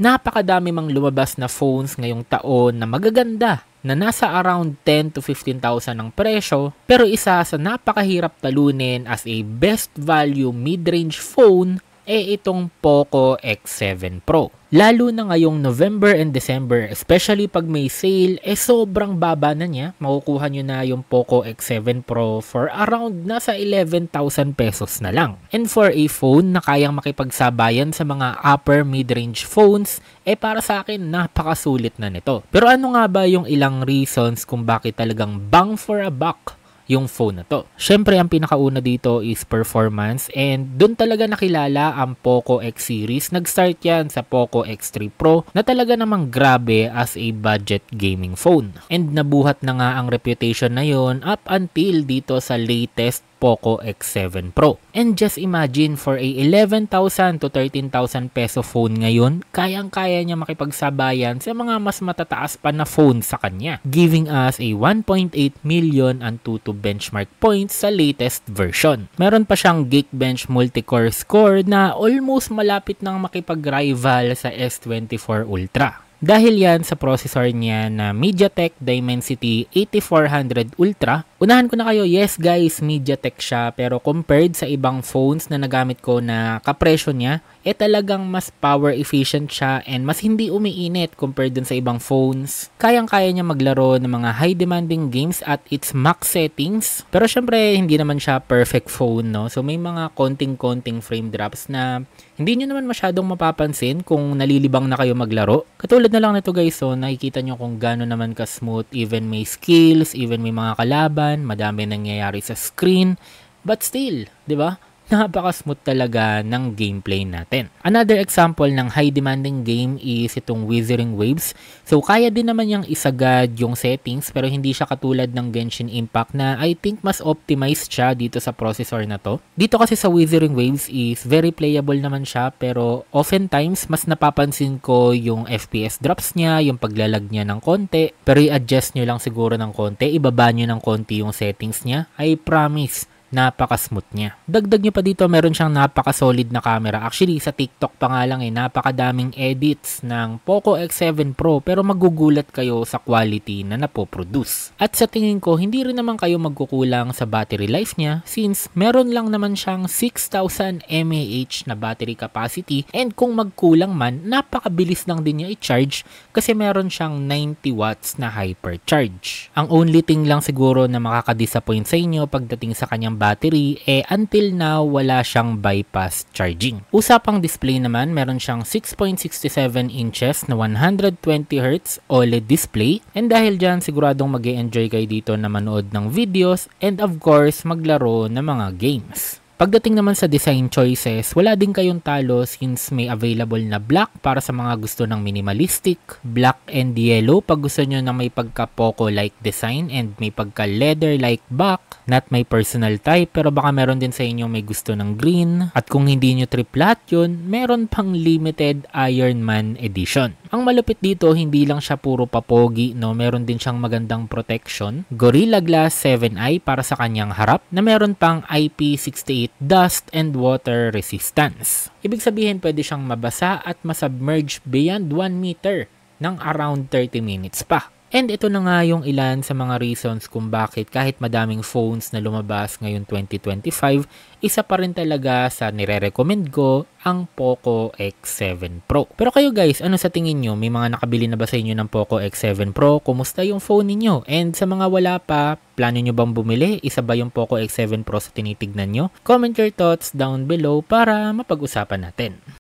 Napakadami mang lumabas na phones ngayong taon na magaganda na nasa around 10 to 15,000 ang presyo, pero isa sa napakahirap talunin as a best value mid-range phone itong Poco X7 Pro. Lalo na ngayong November and December, especially pag may sale, sobrang baba na niya. Makukuha nyo na yung Poco X7 Pro for around nasa 11,000 pesos na lang. And for a phone na kayang makipagsabayan sa mga upper mid-range phones, para sa akin napakasulit na nito. Pero ano nga ba yung ilang reasons kung bakit talagang bang for a buck yung phone na to? Syempre, ang pinakauna dito is performance, and dun talaga nakilala ang Poco X series. Nag-start yan sa Poco X3 Pro na talaga namang grabe as a budget gaming phone. And nabuhat na nga ang reputation na yon up until dito sa latest Poco X7 Pro. And just imagine, for a 11,000 to 13,000 peso phone ngayon, kayang-kaya niya makipagsabayan sa mga mas matataas pa na phone sa kanya, giving us a 1.8 million Antutu benchmark points sa latest version. Meron pa siyang Geekbench multi-core score na almost malapit nang makipag-rival sa S24 Ultra. Dahil yan sa processor niya na MediaTek Dimensity 8400 Ultra. Unahan ko na kayo, yes guys, MediaTek siya, pero compared sa ibang phones na nagamit ko na kapresyo niya, talagang mas power efficient siya and mas hindi umiinit compared dun sa ibang phones. Kayang-kaya niya maglaro ng mga high demanding games at its max settings. Pero syempre, hindi naman siya perfect phone, no? So may mga konting-konting frame drops na hindi nyo naman masyadong mapapansin kung nalilibang na kayo maglaro. Katulad na lang nito guys, so nakikita nyo kung gano'n naman ka-smooth, even may skills, even may mga kalaban, madami nangyayari sa screen, but still, di ba? Napaka-smooth talaga ng gameplay natin. Another example ng high demanding game is itong Withering Waves. So kaya din naman niyang isagad yung settings, pero hindi siya katulad ng Genshin Impact na I think mas optimized siya dito sa processor na to. Dito kasi sa Withering Waves is very playable naman siya, pero oftentimes mas napapansin ko yung FPS drops niya, yung paglalag niya ng konti, pero i-adjust nyo lang siguro ng konti, ibaba nyo ng konti yung settings niya. I promise, napaka-smooth niya. Dagdag nyo pa dito, meron siyang napaka-solid na camera. Actually, sa TikTok pa nga lang napakadaming edits ng Poco X7 Pro, pero magugulat kayo sa quality na napoproduce. At sa tingin ko, hindi rin naman kayo magkukulang sa battery life niya since meron lang naman siyang 6,000 mAh na battery capacity, and kung magkulang man, napakabilis lang din niya i-charge kasi meron siyang 90 watts na hypercharge. Ang only thing lang siguro na makaka-disappoint sa inyo pagdating sa kanyang battery, until now, wala siyang bypass charging. Usapang display naman, meron siyang 6.67 inches na 120Hz OLED display, and dahil dyan, siguradong mag-e-enjoy kayo dito na manood ng videos and of course, maglaro ng mga games. Pagdating naman sa design choices, wala din kayong talo since may available na black para sa mga gusto ng minimalistic, black and yellow pag gusto nyo na may pagka-Poco-like design and may pagka-leather-like back, not my personal type, pero baka meron din sa inyo may gusto ng green. At kung hindi nyo trip lahat yun, meron pang limited Iron Man edition. Ang malupit dito, hindi lang siya puro papogi, no? Meron din siyang magandang protection, Gorilla Glass 7i para sa kanyang harap, na meron pang IP68 dust and water resistance. Ibig sabihin, pwede siyang mabasa at masubmerge beyond 1 meter ng around 30 minutes pa. And ito na nga yung ilan sa mga reasons kung bakit kahit madaming phones na lumabas ngayon 2025, isa pa rin talaga sa nire-recommend ko ang Poco X7 Pro. Pero kayo guys, ano sa tingin nyo? May mga nakabili na ba sa inyo ng Poco X7 Pro? Kumusta yung phone ninyo? And sa mga wala pa, plano nyo bang bumili? Isa ba yung Poco X7 Pro sa tinitignan nyo? Comment your thoughts down below para mapag-usapan natin.